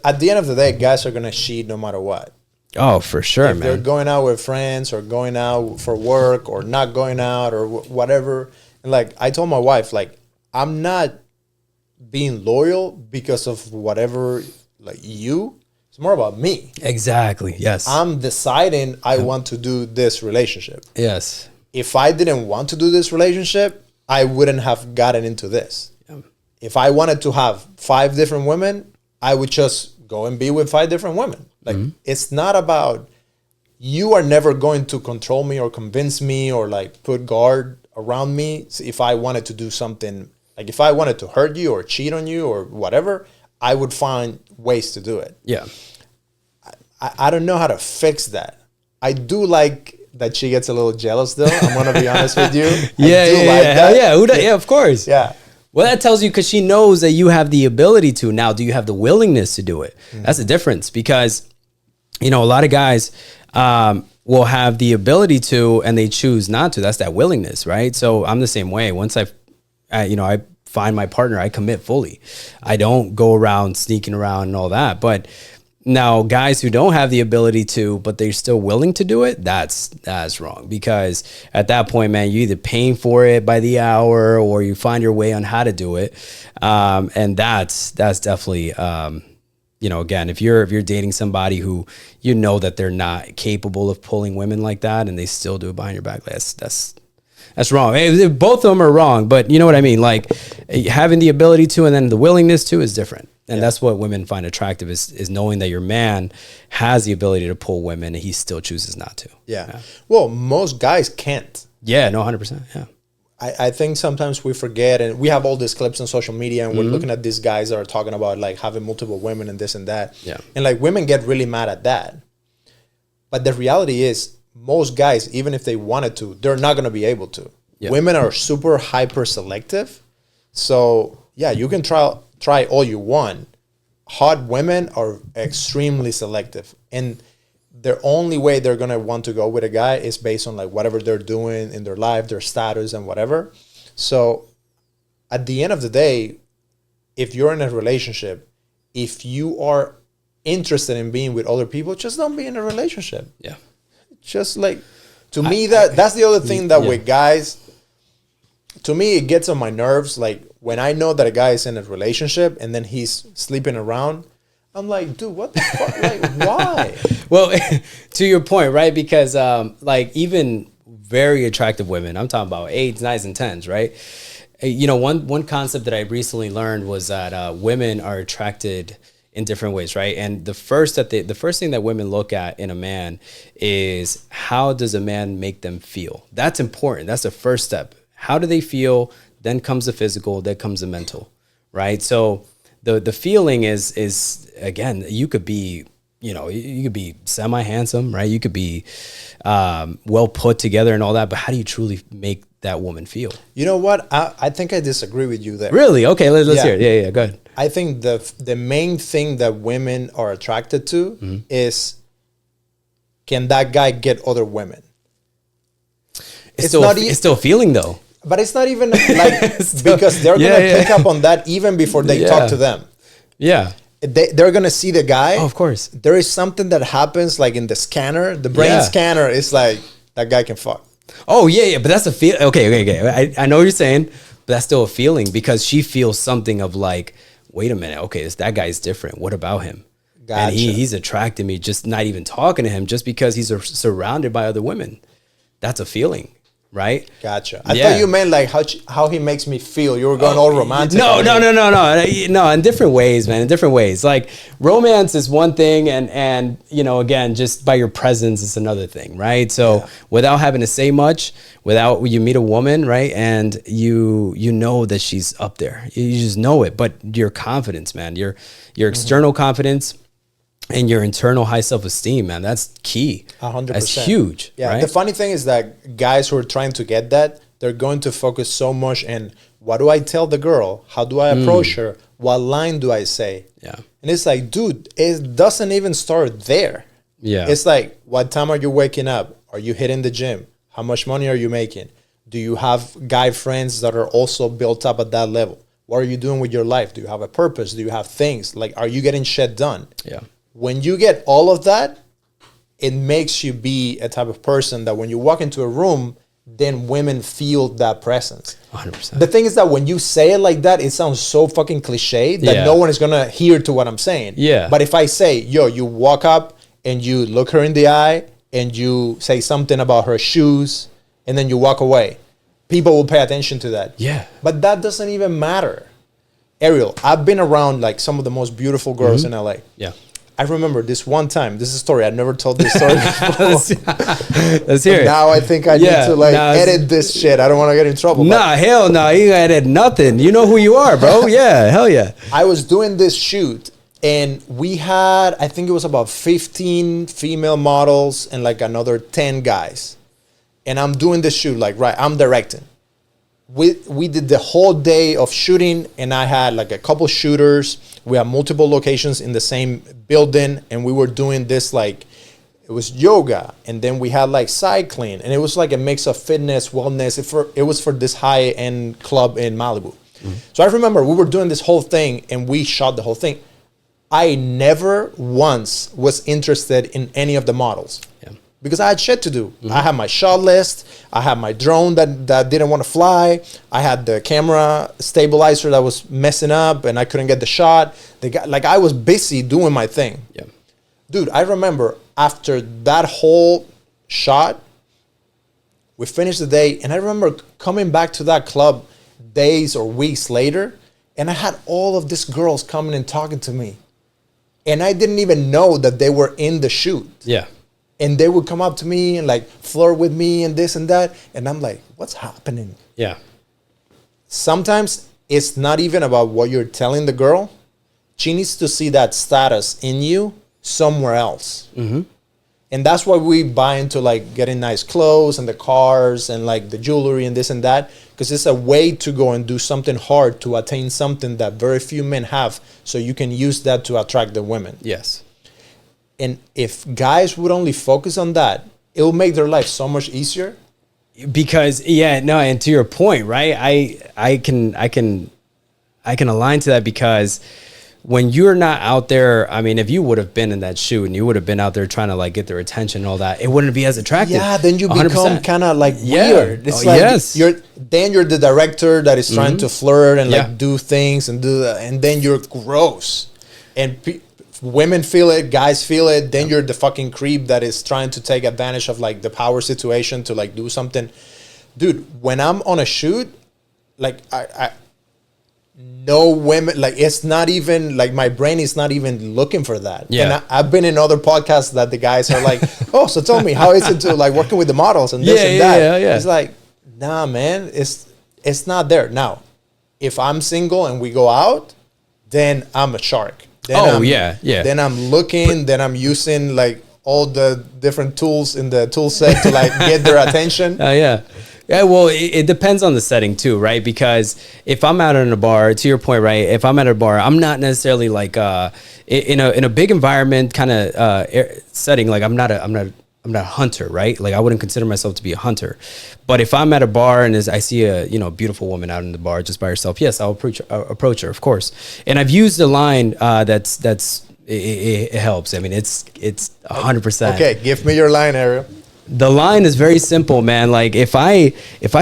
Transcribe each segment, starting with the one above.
at the end of the day, guys are gonna cheat no matter what. Oh, for sure, if they're going out with friends or going out for work or not going out or whatever. And like I told my wife, like I'm not being loyal because of whatever like you. It's more about me. Exactly. Yes. I'm deciding I want to do this relationship. Yes. If I didn't want to do this relationship, I wouldn't have gotten into this. Yeah. If I wanted to have 5 different women, I would just go and be with 5 different women. Like it's not about, you are never going to control me or convince me or like put guard around me. So if I wanted to do something, like if I wanted to hurt you or cheat on you or whatever, I would find ways to do it. Yeah. I don't know how to fix that. I do like that she gets a little jealous though. I'm going to be honest with you. Yeah, of course. Yeah. Well, that tells you, because she knows that you have the ability to. Now, do you have the willingness to do it? That's the difference, because, you know, a lot of guys will have the ability to, and they choose not to. That's that willingness, right? So I'm the same way. Once I find my partner, I commit fully. I don't go around sneaking around and all that. But now, guys who don't have the ability to, but they're still willing to do it, that's wrong. Because at that point, man, you're either paying for it by the hour or you find your way on how to do it. And that's definitely, you know, again, if you're dating somebody who you know that they're not capable of pulling women like that and they still do it behind your back, that's wrong. Both of them are wrong, but you know what I mean? Like having the ability to and then the willingness to is different. And that's what women find attractive is knowing that your man has the ability to pull women and he still chooses not to. Yeah. Well, most guys can't. Yeah, no, 100%. Yeah. I think sometimes we forget, and we have all these clips on social media and we're looking at these guys that are talking about like having multiple women and this and that. Yeah. And like women get really mad at that. But the reality is most guys, even if they wanted to, they're not going to be able to. Yeah. Women are super hyper selective. So yeah, you can try all you want. Hot women are extremely selective, and the only way they're gonna want to go with a guy is based on like whatever they're doing in their life, their status and whatever. So at the end of the day, if you're in a relationship, if you are interested in being with other people, just don't be in a relationship. Yeah. Just like, to me, that's the other thing that with guys, to me, it gets on my nerves. Like when I know that a guy is in a relationship and then he's sleeping around, I'm like, dude, what the fuck? Like, why? Well, to your point, right? Because like even very attractive women, I'm talking about 8s, 9s, and 10s, right? You know, one concept that I recently learned was that women are attracted in different ways, right? And the first thing that women look at in a man is, how does a man make them feel? That's important. That's the first step. How do they feel? Then comes the physical, then comes the mental, right? So the feeling is again, you could be, you know, you could be semi-handsome, right? You could be well put together and all that, but how do you truly make that woman feel? You know what? I think I disagree with you there. Really? Okay, let's hear it. Yeah, go ahead. I think the main thing that women are attracted to is, can that guy get other women? It's still a feeling though. But it's not even like, because they're going to pick up on that even before they talk to them. Yeah. They're going to see the guy. Oh, of course. There is something that happens like in the scanner, the brain scanner is like, that guy can fuck. Oh, yeah. But that's a feel. Okay. I know what you're saying, but that's still a feeling, because she feels something of like, wait a minute. Okay, that guy's different. What about him? Gotcha. And he's attracting me, just not even talking to him, just because he's surrounded by other women. That's a feeling. Right? Gotcha. I thought you meant like how he makes me feel. You were going all romantic. No. In different ways, man. In different ways. Like romance is one thing, and you know, again, just by your presence is another thing, right? So without having to say much, without, you meet a woman, right, and you know that she's up there. You just know it. But your confidence, man, your external confidence and your internal high self-esteem, man, that's key. 100%. That's huge. Yeah. Right? The funny thing is that guys who are trying to get that, they're going to focus so much in, what do I tell the girl? How do I approach her? What line do I say? Yeah. And it's like, dude, it doesn't even start there. Yeah. It's like, what time are you waking up? Are you hitting the gym? How much money are you making? Do you have guy friends that are also built up at that level? What are you doing with your life? Do you have a purpose? Do you have things? Like, are you getting shit done? Yeah. When you get all of that, it makes you be a type of person that when you walk into a room, then women feel that presence. 100%. The thing is that when you say it like that, it sounds so fucking cliche that no one is going to hear to what I'm saying. Yeah. But if I say, yo, you walk up and you look her in the eye and you say something about her shoes and then you walk away, people will pay attention to that. Yeah. But that doesn't even matter. Ariel, I've been around like some of the most beautiful girls in LA. Yeah. I remember this one time. This is a story. I never told this story before. Let's hear it. Now I think I need to like edit this shit. I don't want to get in trouble. Nah, hell no. You edit nothing. You know who you are, bro. Yeah, hell yeah. I was doing this shoot and we had, I think it was about 15 female models and like another 10 guys. And I'm doing this shoot, like, right, I'm directing. We did the whole day of shooting and I had like a couple shooters. We have multiple locations in the same building and we were doing this like, it was yoga and then we had like cycling and it was like a mix of fitness, wellness. It was for this high-end club in Malibu. So I remember we were doing this whole thing and we shot the whole thing. I never once was interested in any of the models. Yeah. Because I had shit to do. I had my shot list. I had my drone that didn't want to fly. I had the camera stabilizer that was messing up and I couldn't get the shot. Like I was busy doing my thing. Yeah. Dude, I remember after that whole shot, we finished the day and I remember coming back to that club days or weeks later and I had all of these girls coming and talking to me. And I didn't even know that they were in the shoot. Yeah. And they would come up to me and like flirt with me and this and that. And I'm like, what's happening? Yeah. Sometimes it's not even about what you're telling the girl. She needs to see that status in you somewhere else. Mm-hmm. And that's why we buy into like getting nice clothes and the cars and like the jewelry and this and that. Because it's a way to go and do something hard to attain something that very few men have. So you can use that to attract the women. Yes. And if guys would only focus on that, it will make their life so much easier. Because and to your point, right? I can align to that because when you're not out there, I mean, if you would have been in that shoot and you would have been out there trying to like get their attention and all that, it wouldn't be as attractive. Yeah, then you 100%. Become kind of like weird. It's you're the director that is trying to flirt and like do things and do that, and then you're gross. And women feel it, guys feel it. Then you're the fucking creep that is trying to take advantage of like the power situation to like do something. Dude, when I'm on a shoot, like I no women, like it's not even like my brain is not even looking for that. Yeah. And I've been in other podcasts that the guys are like, oh, so tell me, how is it to like working with the models and this and that? Yeah. It's like, nah, man, it's not there. Now, if I'm single and we go out, then I'm a shark. Then Then I'm looking, then I'm using like all the different tools in the tool set to like get their attention. Yeah, well, it depends on the setting too, right? Because if I'm out in a bar, to your point, right? If I'm at a bar, I'm not necessarily like in a big environment kind of setting. Like I'm not a hunter, right? Like I wouldn't consider myself to be a hunter. But if I'm at a bar and I see a beautiful woman out in the bar just by herself, yes, I'll approach her, of course. And I've used a line that's it helps. I mean, it's 100%. Okay, give me your line, Ariel. The line is very simple, man. Like if I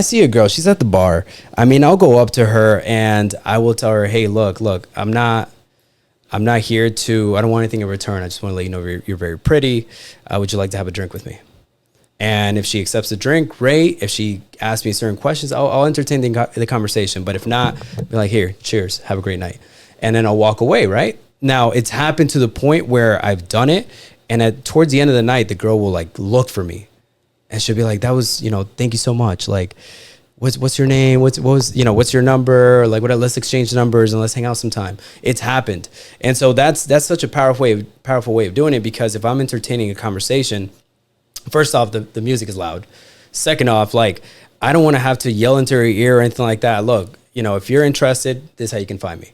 see a girl, she's at the bar, I mean, I'll go up to her and I will tell her, hey, look, I'm not here to, I don't want anything in return. I just want to let you know you're very pretty. Would you like to have a drink with me? And if she accepts the drink, great. If she asks me certain questions, I'll entertain the conversation. But if not, be like, here, cheers, have a great night. And then I'll walk away, right? Now, it's happened to the point where I've done it. And towards the end of the night, the girl will like look for me. And she'll be like, that was, thank you so much. Like, what's your name? What's your number? Like, let's exchange numbers and let's hang out sometime. It's happened. And so that's such a powerful way of doing it, because if I'm entertaining a conversation, first off, the music is loud. Second off, like, I don't want to have to yell into her ear or anything like that. Look, if you're interested, this is how you can find me.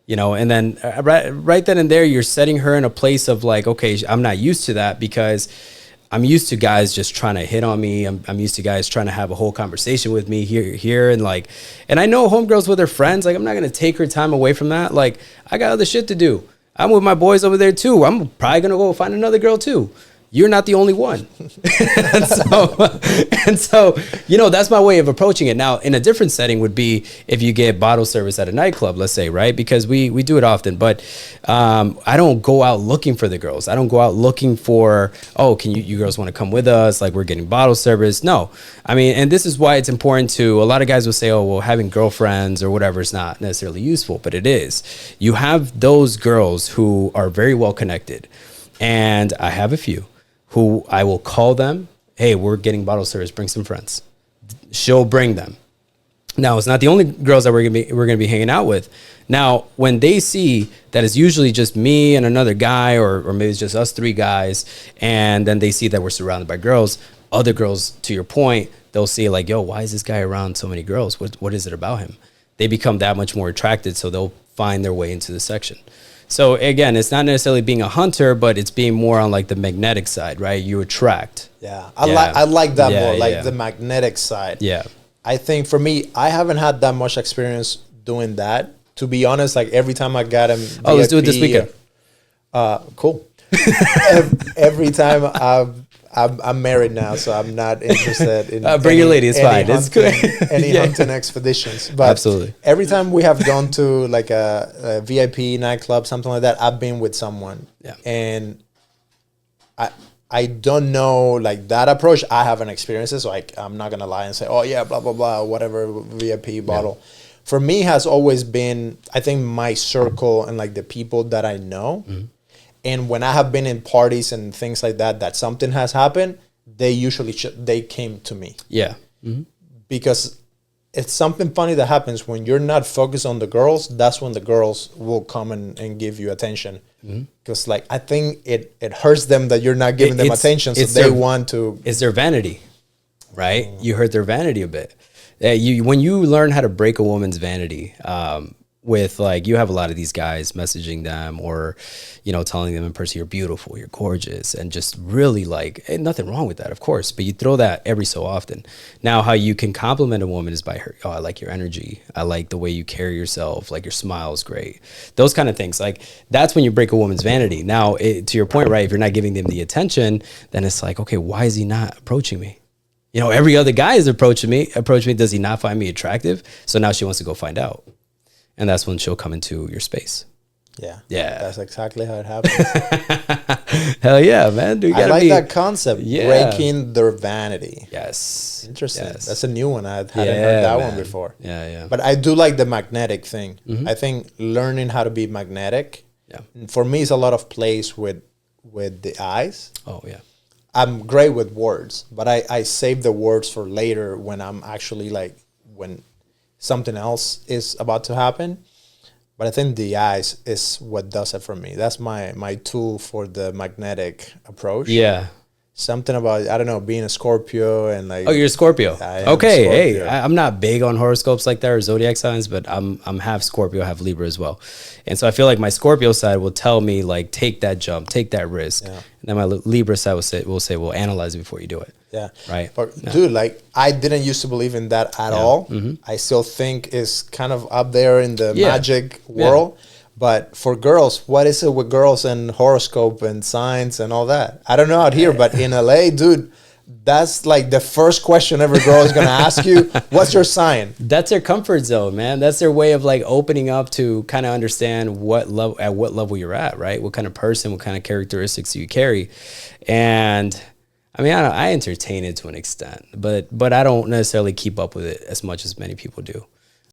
And then right then and there, you're setting her in a place of like, okay, I'm not used to that, because I'm used to guys just trying to hit on me. I'm used to guys trying to have a whole conversation with me here. And like, and I know homegirls with their friends, like I'm not going to take her time away from that. Like I got other shit to do. I'm with my boys over there too. I'm probably going to go find another girl too. You're not the only one. and so, you know, that's my way of approaching it. Now, in a different setting would be if you get bottle service at a nightclub, let's say, right? Because we do it often, but I don't go out looking for the girls. I don't go out looking for, oh, can you girls want to come with us? Like we're getting bottle service. No, I mean, and this is why it's important to, a lot of guys will say, oh, well, having girlfriends or whatever is not necessarily useful, but it is. You have those girls who are very well connected, and I have a few who I will call them, hey, we're getting bottle service, bring some friends. She'll bring them. Now, it's not the only girls that we're gonna be hanging out with. Now, when they see that it's usually just me and another guy, or maybe it's just us three guys, and then they see that we're surrounded by girls, other girls, to your point, they'll see like, yo, why is this guy around so many girls? What is it about him? They become that much more attracted, so they'll find their way into the section. So again, it's not necessarily being a hunter, but it's being more on like the magnetic side, right? You attract. Yeah, I like that more, like the magnetic side. Yeah. I think for me, I haven't had that much experience doing that. To be honest, like every time I got him, let's do it this weekend. Cool. every time I'm married now, so I'm not interested in bring your lady. It's fine. It's good. Any hunting expeditions, but absolutely. Every time we have gone to like a VIP nightclub, something like that, I've been with someone. Yeah. And I don't know, like that approach. I haven't experienced it, so I'm not gonna lie and say, oh yeah, blah blah blah, whatever VIP bottle. Yeah. For me, has always been, I think, my circle and like the people that I know. Mm-hmm. And when I have been in parties and things like that something has happened, they usually they came to me. Yeah. Mm-hmm. Because it's something funny that happens when you're not focused on the girls. That's when the girls will come and give you attention. Because like I think it hurts them that you're not giving them attention, so they want to. It's their vanity, right? You hurt their vanity a bit. When you learn how to break a woman's vanity, with like, you have a lot of these guys messaging them or, you know, telling them in person, you're beautiful, you're gorgeous, and just really like, and nothing wrong with that, of course, but you throw that every so often. Now, how you can compliment a woman is by her, oh, I like your energy. I like the way you carry yourself. Like your smile is great. Those kind of things. Like that's when you break a woman's vanity. Now, to your point, right? If you're not giving them the attention, then it's like, okay, why is he not approaching me? You know, every other guy is approaching me. Does he not find me attractive? So now she wants to go find out. And that's when she'll come into your space. Yeah. Yeah. That's exactly how it happens. Hell yeah, man. I like that concept. Yeah. Breaking their vanity. Yes. Interesting. Yes. That's a new one. I hadn't heard that one before. Yeah, yeah. But I do like the magnetic thing. Mm-hmm. I think learning how to be magnetic, for me, is a lot of plays with the eyes. Oh, yeah. I'm great with words, but I save the words for later when I'm actually like, when something else is about to happen. But I think the eyes is what does it for me. That's my tool for the magnetic approach. Yeah. Something about, I don't know, being a Scorpio and like. Oh, you're a Scorpio. Okay. Scorpio. Hey, I'm not big on horoscopes like that or zodiac signs, but I'm half Scorpio, half Libra as well. And so I feel like my Scorpio side will tell me like, take that jump, take that risk. Yeah. And then my Libra side will say, well, analyze it before you do it. Yeah. Right. But dude, like I didn't used to believe in that at all. Mm-hmm. I still think it's kind of up there in the magic world. Yeah. But for girls, what is it with girls and horoscope and signs and all that? I don't know out here, but in LA, dude, that's like the first question every girl is going to ask you. What's your sign? That's their comfort zone, man. That's their way of like opening up to kind of understand at what level you're at, right? What kind of person, what kind of characteristics you carry. And I mean, I entertain it to an extent, but I don't necessarily keep up with it as much as many people do.